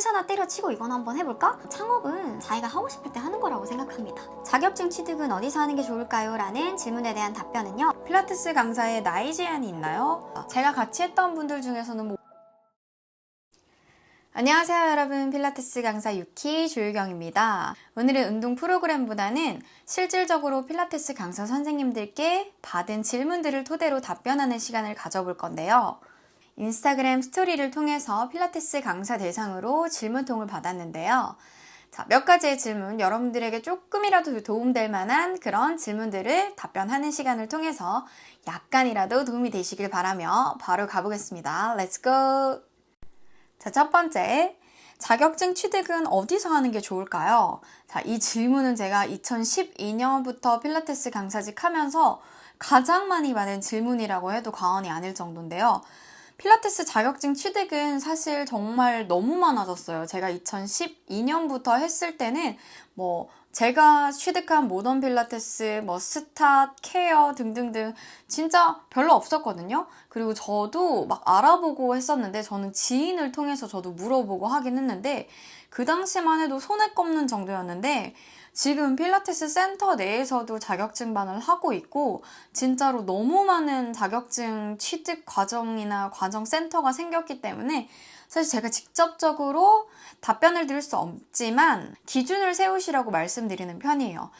회사나 때려치고 이건 한번 해볼까? 창업은 자기가 하고 싶을 때 하는 거라고 생각합니다. 자격증 취득은 어디서 하는 게 좋을까요? 라는 질문에 대한 답변은요, 필라테스 강사에 나이 제한이 있나요? 제가 같이 했던 분들 중에서는 안녕하세요 여러분, 필라테스 강사 유키 조유경입니다. 오늘은 운동 프로그램보다는 실질적으로 필라테스 강사 선생님들께 받은 질문들을 토대로 답변하는 시간을 가져볼 건데요. 인스타그램 스토리를 통해서 필라테스 강사 대상으로 질문통을 받았는데요. 자, 몇 가지의 질문, 여러분들에게 조금이라도 도움될 만한 그런 질문들을 답변하는 시간을 통해서 약간이라도 도움이 되시길 바라며 바로 가보겠습니다. Let's go! 자, 첫 번째, 자격증 취득은 어디서 하는 게 좋을까요? 자, 이 질문은 제가 2012년부터 필라테스 강사직 하면서 가장 많이 받은 질문이라고 해도 과언이 아닐 정도인데요. 필라테스 자격증 취득은 사실 정말 너무 많아졌어요. 제가 2012년부터 했을 때는 제가 취득한 모던 필라테스, 스타, 케어 등등등 진짜 별로 없었거든요. 그리고 저도 막 알아보고 했었는데, 저는 지인을 통해서 저도 물어보고 하긴 했는데, 그 당시만 해도 손에 꼽는 정도였는데, 지금 필라테스 센터 내에서도 자격증반을 하고 있고, 진짜로 너무 많은 자격증 취득 과정이나 과정 센터가 생겼기 때문에 사실 제가 직접적으로 답변을 드릴 수 없지만 기준을 세우시라고 말씀드리는 편이에요.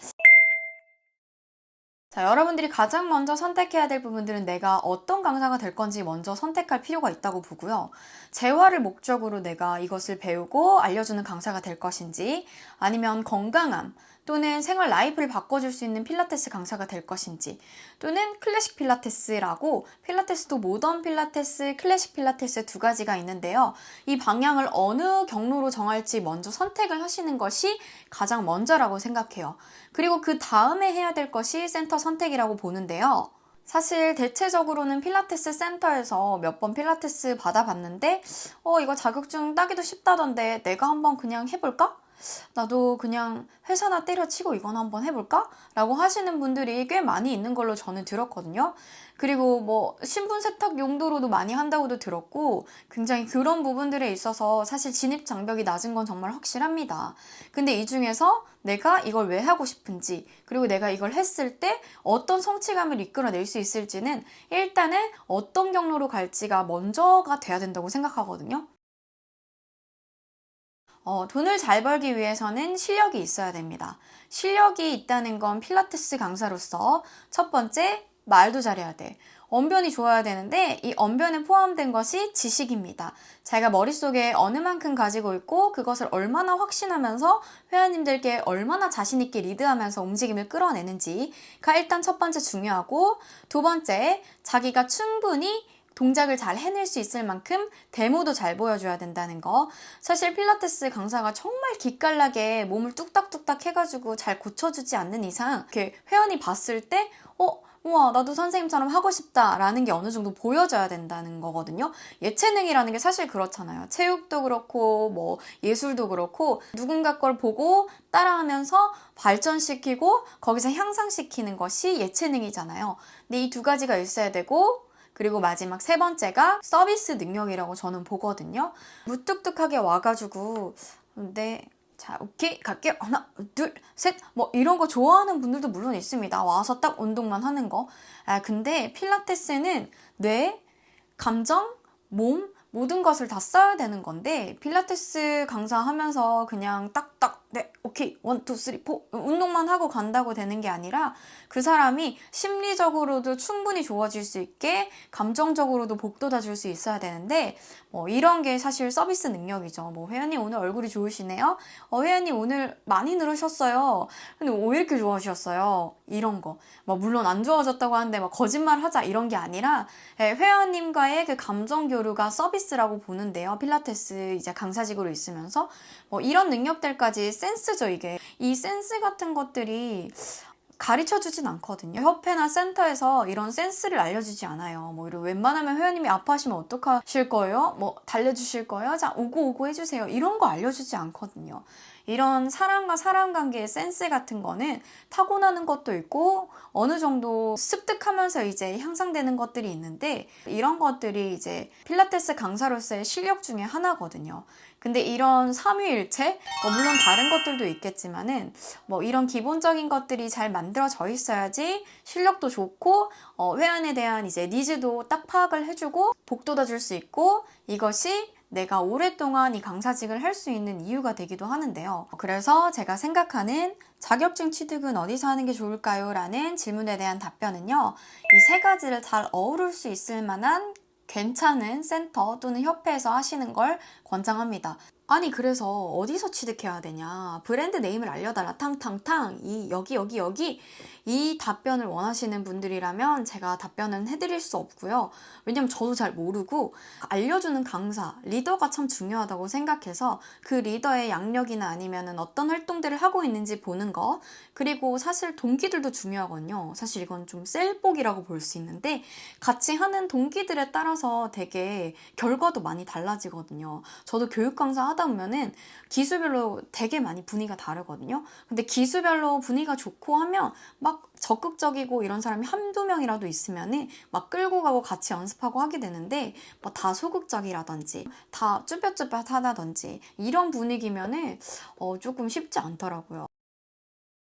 자, 여러분들이 가장 먼저 선택해야 될 부분들은 내가 어떤 강사가 될 건지 먼저 선택할 필요가 있다고 보고요. 재활을 목적으로 내가 이것을 배우고 알려주는 강사가 될 것인지, 아니면 건강함 또는 생활 라이프를 바꿔줄 수 있는 필라테스 강사가 될 것인지, 또는 클래식 필라테스라고 필라테스도 모던 필라테스, 클래식 필라테스 두 가지가 있는데요. 이 방향을 어느 경로로 정할지 먼저 선택을 하시는 것이 가장 먼저라고 생각해요. 그리고 그 다음에 해야 될 것이 센터 선택이라고 보는데요. 사실 대체적으로는 필라테스 센터에서 몇 번 필라테스 받아봤는데 이거 자격증 따기도 쉽다던데 내가 한번 그냥 해볼까? 나도 그냥 회사나 때려치고 이건 한번 해볼까? 라고 하시는 분들이 꽤 많이 있는 걸로 저는 들었거든요. 그리고 신분 세탁 용도로도 많이 한다고도 들었고, 굉장히 그런 부분들에 있어서 사실 진입 장벽이 낮은 건 정말 확실합니다. 근데 이 중에서 내가 이걸 왜 하고 싶은지, 그리고 내가 이걸 했을 때 어떤 성취감을 이끌어낼 수 있을지는 일단은 어떤 경로로 갈지가 먼저가 돼야 된다고 생각하거든요. 돈을 잘 벌기 위해서는 실력이 있어야 됩니다. 실력이 있다는 건 필라테스 강사로서 첫 번째, 말도 잘해야 돼. 언변이 좋아야 되는데 이 언변에 포함된 것이 지식입니다. 자기가 머릿속에 어느 만큼 가지고 있고 그것을 얼마나 확신하면서 회원님들께 얼마나 자신 있게 리드하면서 움직임을 끌어내는지가 일단 첫 번째 중요하고, 두 번째, 자기가 충분히 동작을 잘 해낼 수 있을 만큼 데모도 잘 보여줘야 된다는 거. 사실 필라테스 강사가 정말 기깔나게 몸을 뚝딱뚝딱 해가지고 잘 고쳐주지 않는 이상 이렇게 회원이 봤을 때 우와, 나도 선생님처럼 하고 싶다 라는 게 어느 정도 보여져야 된다는 거거든요. 예체능이라는 게 사실 그렇잖아요. 체육도 그렇고 예술도 그렇고 누군가 걸 보고 따라하면서 발전시키고 거기서 향상시키는 것이 예체능이잖아요. 근데 이 두 가지가 있어야 되고, 그리고 마지막 세 번째가 서비스 능력이라고 저는 보거든요. 무뚝뚝하게 와가지고 자, 오케이, 갈게요. 하나, 둘, 셋. 이런 거 좋아하는 분들도 물론 있습니다. 와서 딱 운동만 하는 거. 근데 필라테스는 뇌, 감정, 몸, 모든 것을 다 써야 되는 건데, 필라테스 강사하면서 그냥 딱딱, 네, 오케이, 1, 2, 3, 4 운동만 하고 간다고 되는 게 아니라 그 사람이 심리적으로도 충분히 좋아질 수 있게 감정적으로도 복돋아줄 수 있어야 되는데, 이런 게 사실 서비스 능력이죠. 회원님 오늘 얼굴이 좋으시네요. 회원님 오늘 많이 늘으셨어요. 근데 왜 이렇게 좋아하셨어요? 이런 거. 물론 안 좋아졌다고 하는데 거짓말 하자 이런 게 아니라 회원님과의 그 감정 교류가 서비스라고 보는데요. 필라테스 이제 강사직으로 있으면서 이런 능력들까지 센스죠, 이게. 이 센스 같은 것들이 가르쳐주진 않거든요. 협회나 센터에서 이런 센스를 알려주지 않아요. 웬만하면 회원님이 아파하시면 어떡하실 거예요? 달래주실 거예요? 자, 오고 해주세요. 이런 거 알려주지 않거든요. 이런 사람과 사람 관계의 센스 같은 거는 타고나는 것도 있고 어느 정도 습득하면서 이제 향상되는 것들이 있는데, 이런 것들이 이제 필라테스 강사로서의 실력 중에 하나거든요. 근데 이런 삼위일체, 물론 다른 것들도 있겠지만은 이런 기본적인 것들이 잘 만들어져 있어야지 실력도 좋고 회원에 대한 이제 니즈도 딱 파악을 해주고 복돋아 줄 수 있고 이것이 내가 오랫동안 이 강사직을 할 수 있는 이유가 되기도 하는데요. 그래서 제가 생각하는 자격증 취득은 어디서 하는 게 좋을까요? 라는 질문에 대한 답변은요. 이 세 가지를 잘 어우를 수 있을 만한 괜찮은 센터 또는 협회에서 하시는 걸 권장합니다. 아니 그래서 어디서 취득해야 되냐, 브랜드 네임을 알려달라 탕탕탕, 여기 이 답변을 원하시는 분들이라면 제가 답변은 해드릴 수 없고요. 왜냐면 저도 잘 모르고 알려주는 강사, 리더가 참 중요하다고 생각해서 그 리더의 양력이나 아니면은 어떤 활동들을 하고 있는지 보는 거, 그리고 사실 동기들도 중요하거든요. 사실 이건 좀 셀복이라고 볼 수 있는데 같이 하는 동기들에 따라서 되게 결과도 많이 달라지거든요. 저도 교육 강사 하다 보면은 기수별로 되게 많이 분위기가 다르거든요. 근데 기수별로 분위기가 좋고 하면 막 적극적이고 이런 사람이 한두 명이라도 있으면은 막 끌고 가고 같이 연습하고 하게 되는데 다 소극적이라든지 다 쭈뼛쭈뼛하다든지 이런 분위기면은 조금 쉽지 않더라고요.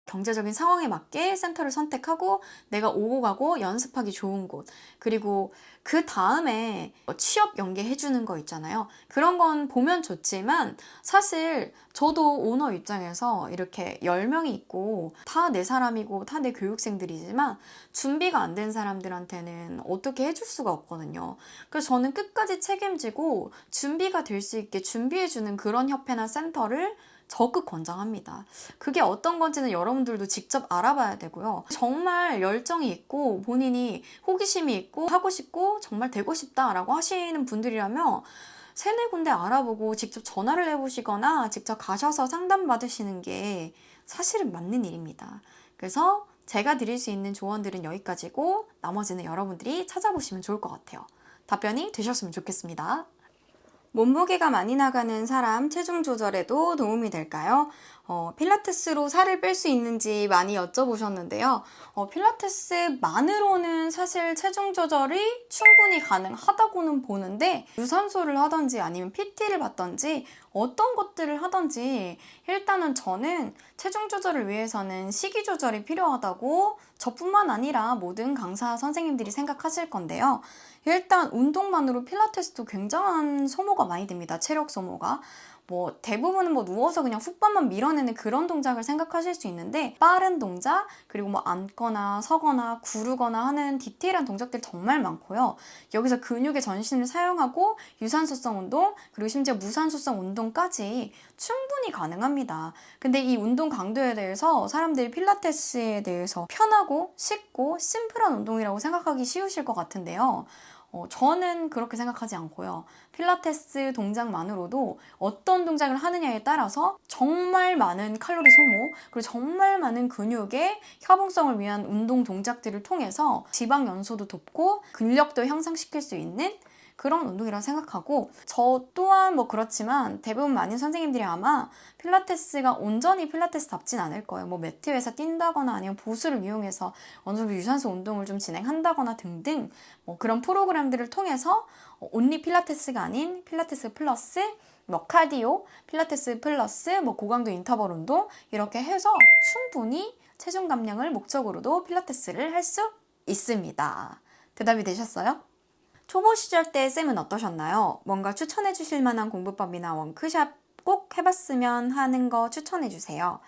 경제적인 상황에 맞게 센터를 선택하고 내가 오고 가고 연습하기 좋은 곳, 그리고 그 다음에 취업 연계해주는 거 있잖아요. 그런 건 보면 좋지만 사실 저도 오너 입장에서 이렇게 10명이 있고 다 내 사람이고 다 내 교육생들이지만 준비가 안 된 사람들한테는 어떻게 해줄 수가 없거든요. 그래서 저는 끝까지 책임지고 준비가 될 수 있게 준비해주는 그런 협회나 센터를 적극 권장합니다. 그게 어떤 건지는 여러분들도 직접 알아봐야 되고요. 정말 열정이 있고 본인이 호기심이 있고 하고 싶고 정말 되고 싶다라고 하시는 분들이라면 세네 군데 알아보고 직접 전화를 해보시거나 직접 가셔서 상담받으시는 게 사실은 맞는 일입니다. 그래서 제가 드릴 수 있는 조언들은 여기까지고 나머지는 여러분들이 찾아보시면 좋을 것 같아요. 답변이 되셨으면 좋겠습니다. 몸무게가 많이 나가는 사람 체중 조절에도 도움이 될까요? 필라테스로 살을 뺄 수 있는지 많이 여쭤보셨는데요. 필라테스만으로는 사실 체중 조절이 충분히 가능하다고는 보는데 유산소를 하든지 아니면 PT를 받든지 어떤 것들을 하든지 일단은 저는 체중 조절을 위해서는 식이 조절이 필요하다고 저뿐만 아니라 모든 강사 선생님들이 생각하실 건데요. 일단 운동만으로 필라테스도 굉장한 소모가 많이 됩니다. 체력 소모가. 대부분은 누워서 그냥 훅밥만 밀어내는 그런 동작을 생각하실 수 있는데 빠른 동작, 그리고 앉거나 서거나 구르거나 하는 디테일한 동작들 정말 많고요. 여기서 근육의 전신을 사용하고 유산소성 운동, 그리고 심지어 무산소성 운동까지 충분히 가능합니다. 근데 이 운동 강도에 대해서 사람들이 필라테스에 대해서 편하고 쉽고 심플한 운동이라고 생각하기 쉬우실 것 같은데요. 저는 그렇게 생각하지 않고요. 필라테스 동작만으로도 어떤 동작을 하느냐에 따라서 정말 많은 칼로리 소모, 그리고 정말 많은 근육의 협응성을 위한 운동 동작들을 통해서 지방 연소도 돕고 근력도 향상시킬 수 있는 그런 운동이라고 생각하고, 저 또한 그렇지만 대부분 많은 선생님들이 아마 필라테스가 온전히 필라테스답진 않을 거예요. 매트 위에서 뛴다거나 아니면 보수를 이용해서 어느 정도 유산소 운동을 좀 진행한다거나 등등 그런 프로그램들을 통해서 온리 필라테스가 아닌 필라테스 플러스 카디오, 필라테스 플러스 고강도 인터벌 운동 이렇게 해서 충분히 체중 감량을 목적으로도 필라테스를 할 수 있습니다. 대답이 되셨어요? 초보 시절 때 쌤은 어떠셨나요? 뭔가 추천해 주실 만한 공부법이나 워크샵 꼭 해봤으면 하는 거 추천해 주세요.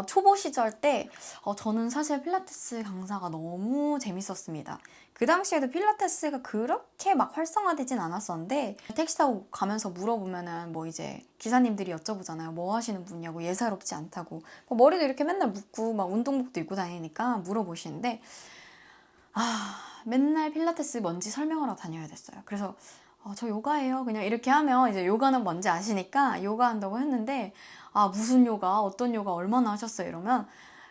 초보 시절 때 저는 사실 필라테스 강사가 너무 재밌었습니다. 그 당시에도 필라테스가 그렇게 막 활성화되진 않았었는데 택시 타고 가면서 물어보면은 이제 기사님들이 여쭤보잖아요. 뭐 하시는 분이냐고, 예사롭지 않다고. 머리도 이렇게 맨날 묶고 막 운동복도 입고 다니니까 물어보시는데 맨날 필라테스 뭔지 설명하러 다녀야 됐어요. 그래서 저 요가예요. 그냥 이렇게 하면 이제 요가는 뭔지 아시니까 요가 한다고 했는데 무슨 요가, 어떤 요가 얼마나 하셨어요? 이러면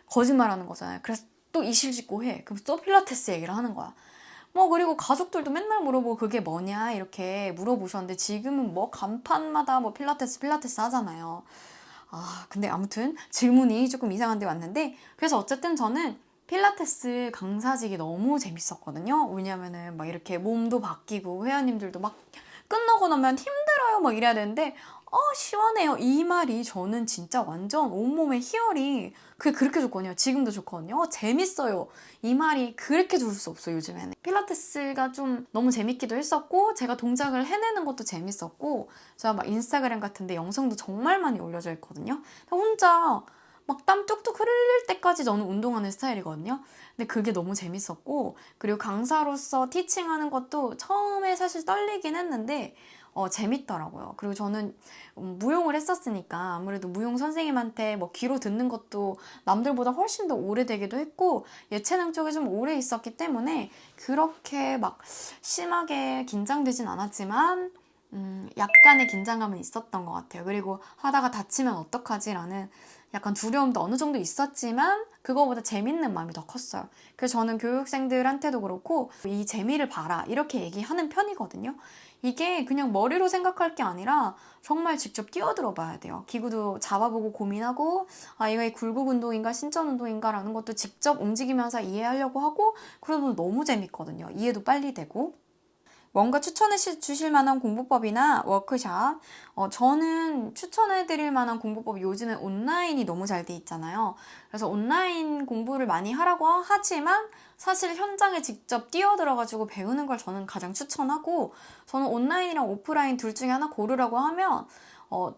거짓말하는 거잖아요. 그래서 또 이실 짓고 해. 그럼 또 필라테스 얘기를 하는 거야. 그리고 가족들도 맨날 물어보고 그게 뭐냐 이렇게 물어보셨는데 지금은 간판마다 필라테스 하잖아요. 근데 아무튼 질문이 조금 이상한데 왔는데, 그래서 어쨌든 저는 필라테스 강사직이 너무 재밌었거든요. 왜냐면은 이렇게 몸도 바뀌고 회원님들도 끝나고 나면 힘들어요 이래야 되는데 시원해요. 이 말이 저는 진짜 완전 온몸에 희열이 그게 그렇게 좋거든요. 지금도 좋거든요. 재밌어요. 이 말이 그렇게 좋을 수 없어요, 요즘에는. 필라테스가 좀 너무 재밌기도 했었고 제가 동작을 해내는 것도 재밌었고 제가 막 인스타그램 같은데 영상도 정말 많이 올려져 있거든요. 혼자 막 땀 뚝뚝 흘릴 때까지 저는 운동하는 스타일이거든요. 근데 그게 너무 재밌었고 그리고 강사로서 티칭하는 것도 처음에 사실 떨리긴 했는데 재밌더라고요. 그리고 저는 무용을 했었으니까 아무래도 무용 선생님한테 뭐 귀로 듣는 것도 남들보다 훨씬 더 오래되기도 했고 예체능 쪽에 좀 오래 있었기 때문에 그렇게 막 심하게 긴장되진 않았지만 약간의 긴장감은 있었던 것 같아요. 그리고 하다가 다치면 어떡하지라는 약간 두려움도 어느 정도 있었지만 그거보다 재밌는 마음이 더 컸어요. 그래서 저는 교육생들한테도 그렇고 이 재미를 봐라 이렇게 얘기하는 편이거든요. 이게 그냥 머리로 생각할 게 아니라 정말 직접 뛰어들어 봐야 돼요. 기구도 잡아보고 고민하고 이게 굴곡 운동인가 신전 운동인가 라는 것도 직접 움직이면서 이해하려고 하고 그러면 너무 재밌거든요. 이해도 빨리 되고. 뭔가 추천해 주실 만한 공부법이나 워크샵 저는 추천해 드릴 만한 공부법이 요즘에 온라인이 너무 잘 돼 있잖아요. 그래서 온라인 공부를 많이 하라고 하지만 사실 현장에 직접 뛰어들어가지고 배우는 걸 저는 가장 추천하고 저는 온라인이랑 오프라인 둘 중에 하나 고르라고 하면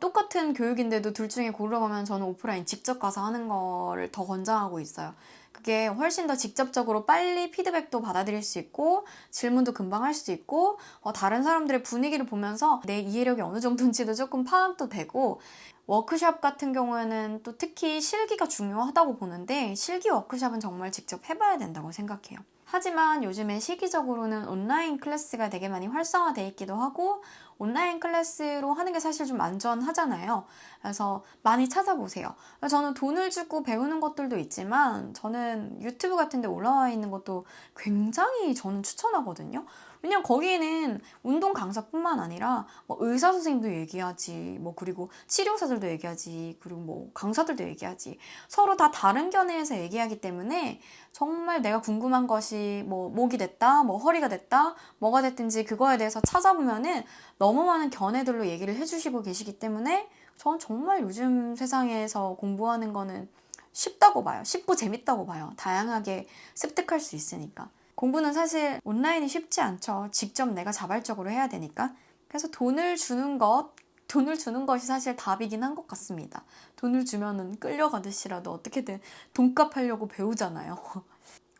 똑같은 교육인데도 둘 중에 고르라고 하면 저는 오프라인 직접 가서 하는 거를 더 권장하고 있어요. 그게 훨씬 더 직접적으로 빨리 피드백도 받아들일 수 있고 질문도 금방 할 수 있고 다른 사람들의 분위기를 보면서 내 이해력이 어느 정도인지도 조금 파악도 되고 워크샵 같은 경우에는 또 특히 실기가 중요하다고 보는데 실기 워크샵은 정말 직접 해봐야 된다고 생각해요. 하지만 요즘엔 시기적으로는 온라인 클래스가 되게 많이 활성화되어 있기도 하고 온라인 클래스로 하는 게 사실 좀 안전하잖아요. 그래서 많이 찾아보세요. 저는 돈을 주고 배우는 것들도 있지만 저는 유튜브 같은 데 올라와 있는 것도 굉장히 저는 추천하거든요. 왜냐면 거기에는 운동 강사뿐만 아니라 뭐 의사 선생님도 얘기하지, 뭐 그리고 치료사들도 얘기하지, 그리고 뭐 강사들도 얘기하지. 서로 다 다른 견해에서 얘기하기 때문에 정말 내가 궁금한 것이 뭐 목이 됐다, 뭐 허리가 됐다, 뭐가 됐든지 그거에 대해서 찾아보면은 너무 많은 견해들로 얘기를 해주시고 계시기 때문에 전 정말 요즘 세상에서 공부하는 거는 쉽다고 봐요. 쉽고 재밌다고 봐요. 다양하게 습득할 수 있으니까. 공부는 사실 온라인이 쉽지 않죠. 직접 내가 자발적으로 해야 되니까. 그래서 돈을 주는 것이 사실 답이긴 한 것 같습니다. 돈을 주면은 끌려가듯이라도 어떻게든 돈값 하려고 배우잖아요.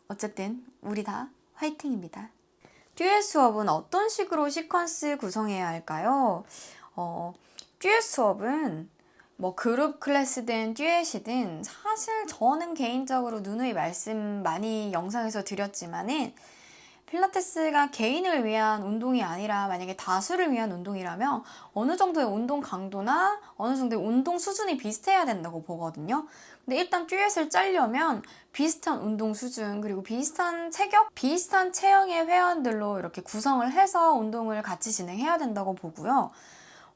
어쨌든 우리 다 화이팅입니다. 듀엣 수업은 어떤 식으로 시퀀스 구성해야 할까요? 듀엣 수업은 뭐 그룹 클래스든 듀엣이든 사실 저는 개인적으로 누누이 말씀 많이 영상에서 드렸지만은 필라테스가 개인을 위한 운동이 아니라 만약에 다수를 위한 운동이라면 어느 정도의 운동 강도나 어느 정도의 운동 수준이 비슷해야 된다고 보거든요. 근데 일단 듀엣을 짜려면 비슷한 운동 수준 그리고 비슷한 체격, 비슷한 체형의 회원들로 이렇게 구성을 해서 운동을 같이 진행해야 된다고 보고요.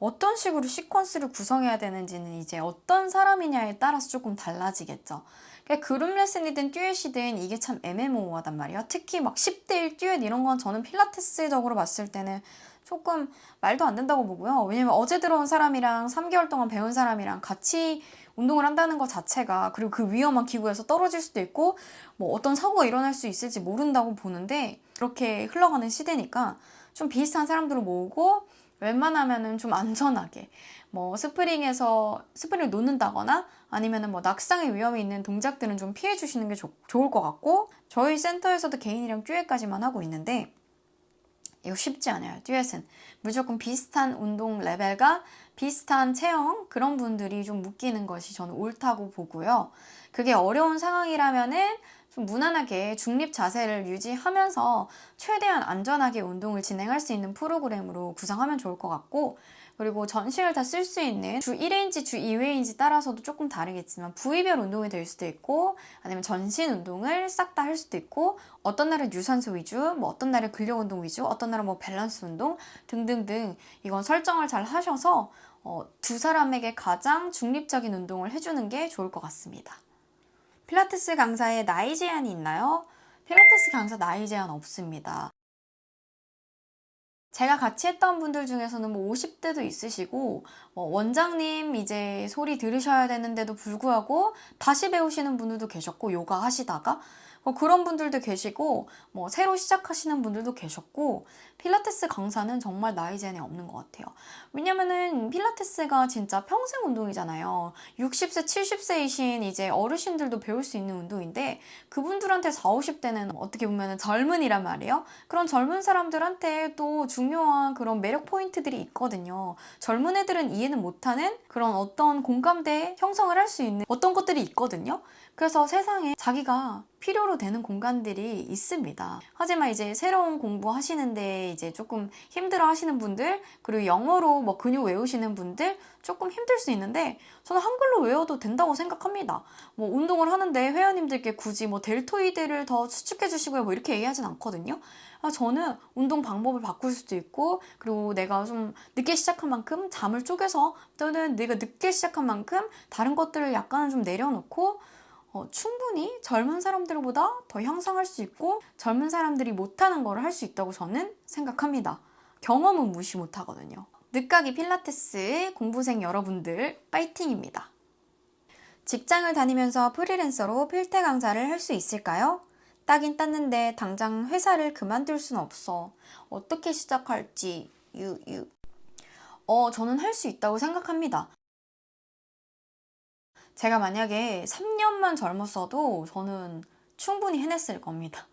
어떤 식으로 시퀀스를 구성해야 되는지는 이제 어떤 사람이냐에 따라서 조금 달라지겠죠. 그러니까 그룹 레슨이든 듀엣이든 이게 참 애매모호하단 말이에요. 특히 막 10대1 듀엣 이런 건 저는 필라테스적으로 봤을 때는 조금 말도 안 된다고 보고요. 왜냐면 어제 들어온 사람이랑 3개월 동안 배운 사람이랑 같이 운동을 한다는 것 자체가 그리고 그 위험한 기구에서 떨어질 수도 있고 뭐 어떤 사고가 일어날 수 있을지 모른다고 보는데 그렇게 흘러가는 시대니까 좀 비슷한 사람들을 모으고 웬만하면은 좀 안전하게 뭐 스프링을 놓는다거나 아니면은 뭐 낙상의 위험이 있는 동작들은 좀 피해 주시는 게 좋을 것 같고 저희 센터에서도 개인이랑 듀엣까지만 하고 있는데 이거 쉽지 않아요. 듀엣은 무조건 비슷한 운동 레벨과 비슷한 체형 그런 분들이 좀 묶이는 것이 저는 옳다고 보고요. 그게 어려운 상황이라면은 좀 무난하게 중립 자세를 유지하면서 최대한 안전하게 운동을 진행할 수 있는 프로그램으로 구성하면 좋을 것 같고 그리고 전신을 다 쓸 수 있는 주 1회인지 주 2회인지 따라서도 조금 다르겠지만 부위별 운동이 될 수도 있고 아니면 전신 운동을 싹 다 할 수도 있고 어떤 날은 유산소 위주, 뭐 어떤 날은 근력 운동 위주, 어떤 날은 뭐 밸런스 운동 등등등 이건 설정을 잘 하셔서 두 사람에게 가장 중립적인 운동을 해주는 게 좋을 것 같습니다. 필라테스 강사에 나이 제한이 있나요? 필라테스 강사 나이 제한 없습니다. 제가 같이 했던 분들 중에서는 뭐 50대도 있으시고, 원장님 이제 소리 들으셔야 되는데도 불구하고 다시 배우시는 분들도 계셨고, 요가 하시다가, 그런 분들도 계시고, 새로 시작하시는 분들도 계셨고, 필라테스 강사는 정말 나이 제한이 없는 것 같아요. 왜냐면은 필라테스가 진짜 평생 운동이잖아요. 60세, 70세이신 이제 어르신들도 배울 수 있는 운동인데, 그분들한테 40, 50대는 어떻게 보면 젊은이란 말이에요. 그런 젊은 사람들한테 또 중요한 그런 매력 포인트들이 있거든요. 젊은 애들은 이해는 못하는 그런 어떤 공감대 형성을 할 수 있는 어떤 것들이 있거든요. 그래서 세상에 자기가 필요로 되는 공간들이 있습니다. 하지만 이제 새로운 공부 하시는데 이제 조금 힘들어 하시는 분들, 그리고 영어로 뭐 근육 외우시는 분들 조금 힘들 수 있는데, 저는 한글로 외워도 된다고 생각합니다. 뭐 운동을 하는데 회원님들께 굳이 뭐 델토이드를 더 수축해 주시고요 뭐 이렇게 얘기하진 않거든요. 저는 운동 방법을 바꿀 수도 있고, 그리고 내가 좀 늦게 시작한 만큼 잠을 쪼개서, 또는 내가 늦게 시작한 만큼 다른 것들을 약간은 좀 내려놓고, 충분히 젊은 사람들보다 더 향상할 수 있고, 젊은 사람들이 못하는 거를 할 수 있다고 저는 생각합니다. 경험은 무시 못하거든요. 늦가기 필라테스 공부생 여러분들 파이팅입니다. 직장을 다니면서 프리랜서로 필테 강사를 할 수 있을까요? 따긴 땄는데 당장 회사를 그만둘 순 없어. 어떻게 시작할지 저는 할 수 있다고 생각합니다. 제가 만약에 3년만 젊었어도 저는 충분히 해냈을 겁니다.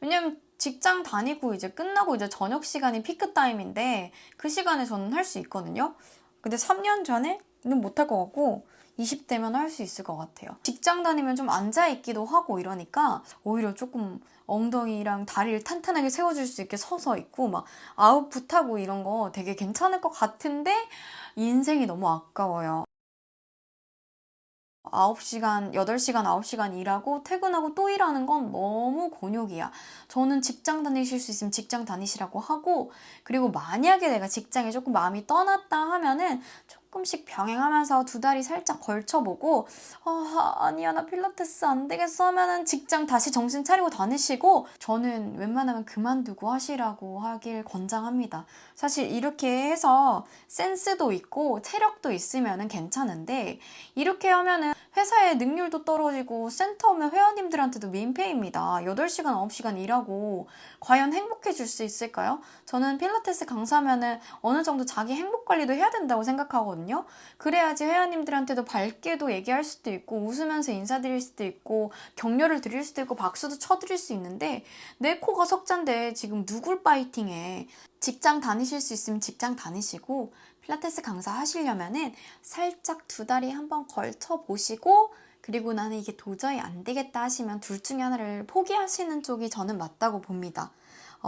왜냐면 직장 다니고 이제 끝나고 이제 저녁 시간이 피크 타임인데 그 시간에 저는 할 수 있거든요. 근데 3년 전에는 못할 것 같고 20대면 할 수 있을 것 같아요. 직장 다니면 좀 앉아있기도 하고 이러니까 오히려 조금 엉덩이랑 다리를 탄탄하게 세워줄 수 있게 서서 있고 막 아웃풋하고 이런 거 되게 괜찮을 것 같은데 인생이 너무 아까워요. 9시간, 8시간, 9시간 일하고 퇴근하고 또 일하는 건 너무 곤욕이야. 저는 직장 다니실 수 있으면 직장 다니시라고 하고, 그리고 만약에 내가 직장에 조금 마음이 떠났다 하면은 조금씩 병행하면서 2달이 살짝 걸쳐보고, 아니야, 나 필라테스 안 되겠어 하면은 직장 다시 정신 차리고 다니시고, 저는 웬만하면 그만두고 하시라고 하길 권장합니다. 사실 이렇게 해서 센스도 있고 체력도 있으면은 괜찮은데, 이렇게 하면은 회사의 능률도 떨어지고 센터 오면 회원님들한테도 민폐입니다. 8시간, 9시간 일하고 과연 행복해질 수 있을까요? 저는 필라테스 강사면은 어느 정도 자기 행복 관리도 해야 된다고 생각하거든요. 그래야지 회원님들한테도 밝게도 얘기할 수도 있고 웃으면서 인사드릴 수도 있고 격려를 드릴 수도 있고 박수도 쳐드릴 수 있는데, 내 코가 석잔데 지금 누굴 파이팅해. 직장 다니실 수 있으면 직장 다니시고, 필라테스 강사 하시려면은 살짝 2달이 한번 걸쳐 보시고, 그리고 나는 이게 도저히 안 되겠다 하시면 둘 중에 하나를 포기하시는 쪽이 저는 맞다고 봅니다.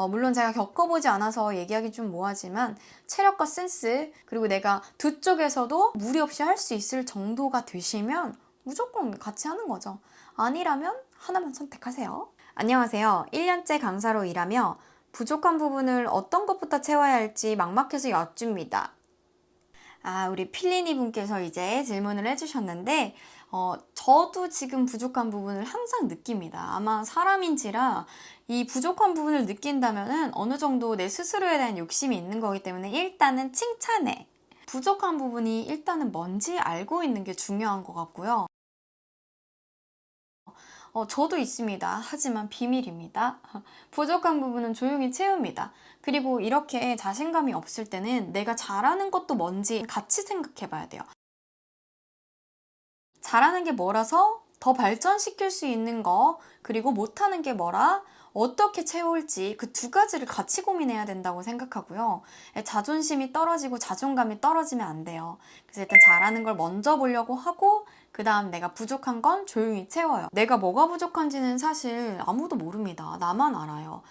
물론 제가 겪어보지 않아서 얘기하기 좀 뭐하지만 체력과 센스, 그리고 내가 두 쪽에서도 무리 없이 할 수 있을 정도가 되시면 무조건 같이 하는 거죠. 아니라면 하나만 선택하세요. 안녕하세요. 1년째 강사로 일하며 부족한 부분을 어떤 것부터 채워야 할지 막막해서 여쭙니다. 우리 필리니 분께서 이제 질문을 해주셨는데, 저도 지금 부족한 부분을 항상 느낍니다. 아마 사람인지라 이 부족한 부분을 느낀다면은 어느 정도 내 스스로에 대한 욕심이 있는 거기 때문에 일단은 칭찬해. 부족한 부분이 일단은 뭔지 알고 있는 게 중요한 것 같고요. 저도 있습니다. 하지만 비밀입니다. 부족한 부분은 조용히 채웁니다. 그리고 이렇게 자신감이 없을 때는 내가 잘하는 것도 뭔지 같이 생각해 봐야 돼요. 잘하는 게 뭐라서 더 발전시킬 수 있는 거, 그리고 못하는 게 뭐라, 어떻게 채울지 그 2가지를 같이 고민해야 된다고 생각하고요. 자존심이 떨어지고 자존감이 떨어지면 안 돼요. 그래서 일단 잘하는 걸 먼저 보려고 하고, 그 다음 내가 부족한 건 조용히 채워요. 내가 뭐가 부족한지는 사실 아무도 모릅니다. 나만 알아요.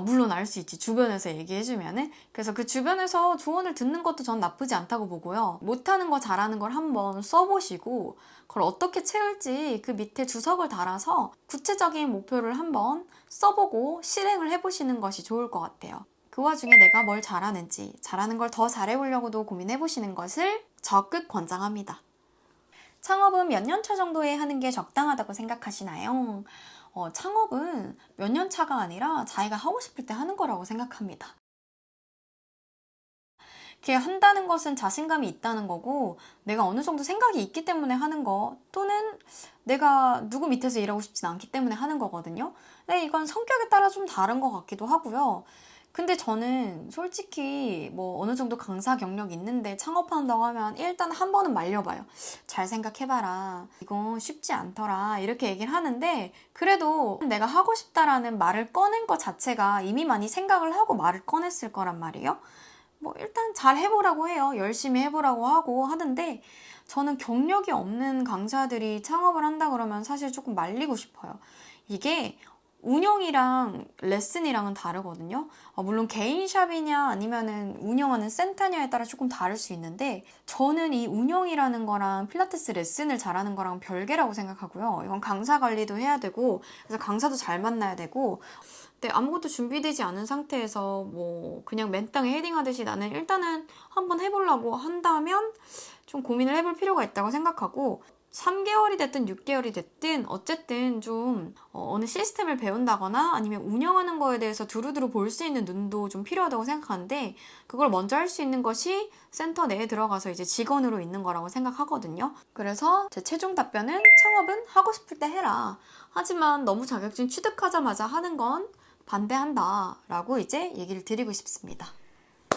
물론 알 수 있지. 주변에서 얘기해주면은. 그래서 그 주변에서 조언을 듣는 것도 전 나쁘지 않다고 보고요. 못하는 거 잘하는 걸 한번 써보시고 그걸 어떻게 채울지 그 밑에 주석을 달아서 구체적인 목표를 한번 써보고 실행을 해보시는 것이 좋을 것 같아요. 그 와중에 내가 뭘 잘하는지, 잘하는 걸 더 잘해보려고도 고민해보시는 것을 적극 권장합니다. 창업은 몇 년 차 정도에 하는 게 적당하다고 생각하시나요? 창업은 몇 년 차가 아니라 자기가 하고 싶을 때 하는 거라고 생각합니다. 이렇게 한다는 것은 자신감이 있다는 거고 내가 어느 정도 생각이 있기 때문에 하는 거 또는 내가 누구 밑에서 일하고 싶진 않기 때문에 하는 거거든요. 근데 이건 성격에 따라 좀 다른 것 같기도 하고요. 근데 저는 솔직히 뭐 어느 정도 강사 경력이 있는데 창업한다고 하면 일단 한 번은 말려봐요. 잘 생각해봐라. 이건 쉽지 않더라. 이렇게 얘기를 하는데 그래도 내가 하고 싶다라는 말을 꺼낸 것 자체가 이미 많이 생각을 하고 말을 꺼냈을 거란 말이에요. 뭐 일단 잘 해보라고 해요. 열심히 해보라고 하고 하는데 저는 경력이 없는 강사들이 창업을 한다 그러면 사실 조금 말리고 싶어요. 이게 운영이랑 레슨이랑은 다르거든요. 물론 개인 샵이냐 아니면은 운영하는 센터냐에 따라 조금 다를 수 있는데 저는 이 운영이라는 거랑 필라테스 레슨을 잘하는 거랑 별개라고 생각하고요. 이건 강사 관리도 해야 되고 그래서 강사도 잘 만나야 되고 근데 아무것도 준비되지 않은 상태에서 뭐 그냥 맨땅에 헤딩하듯이 나는 일단은 한번 해보려고 한다면 좀 고민을 해볼 필요가 있다고 생각하고 3개월이 됐든 6개월이 됐든 어쨌든 좀 어느 시스템을 배운다거나 아니면 운영하는 거에 대해서 두루두루 볼 수 있는 눈도 좀 필요하다고 생각하는데 그걸 먼저 할 수 있는 것이 센터 내에 들어가서 이제 직원으로 있는 거라고 생각하거든요. 그래서 제 최종 답변은 창업은 하고 싶을 때 해라. 하지만 너무 자격증 취득하자마자 하는 건 반대한다 라고 이제 얘기를 드리고 싶습니다.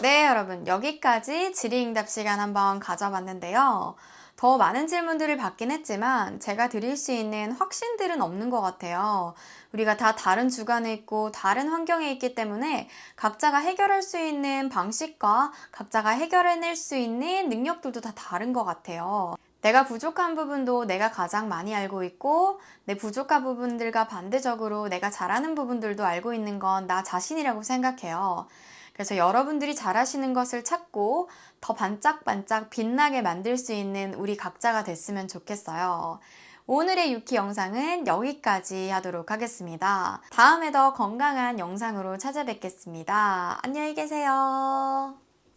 네, 여러분 여기까지 질의응답 시간 한번 가져봤는데요. 더 많은 질문들을 받긴 했지만 제가 드릴 수 있는 확신들은 없는 것 같아요. 우리가 다 다른 주관에 있고 다른 환경에 있기 때문에 각자가 해결할 수 있는 방식과 각자가 해결해낼 수 있는 능력들도 다 다른 것 같아요. 내가 부족한 부분도 내가 가장 많이 알고 있고 내 부족한 부분들과 반대적으로 내가 잘하는 부분들도 알고 있는 건 나 자신이라고 생각해요. 그래서 여러분들이 잘하시는 것을 찾고 더 반짝반짝 빛나게 만들 수 있는 우리 각자가 됐으면 좋겠어요. 오늘의 유키 영상은 여기까지 하도록 하겠습니다. 다음에 더 건강한 영상으로 찾아뵙겠습니다. 안녕히 계세요.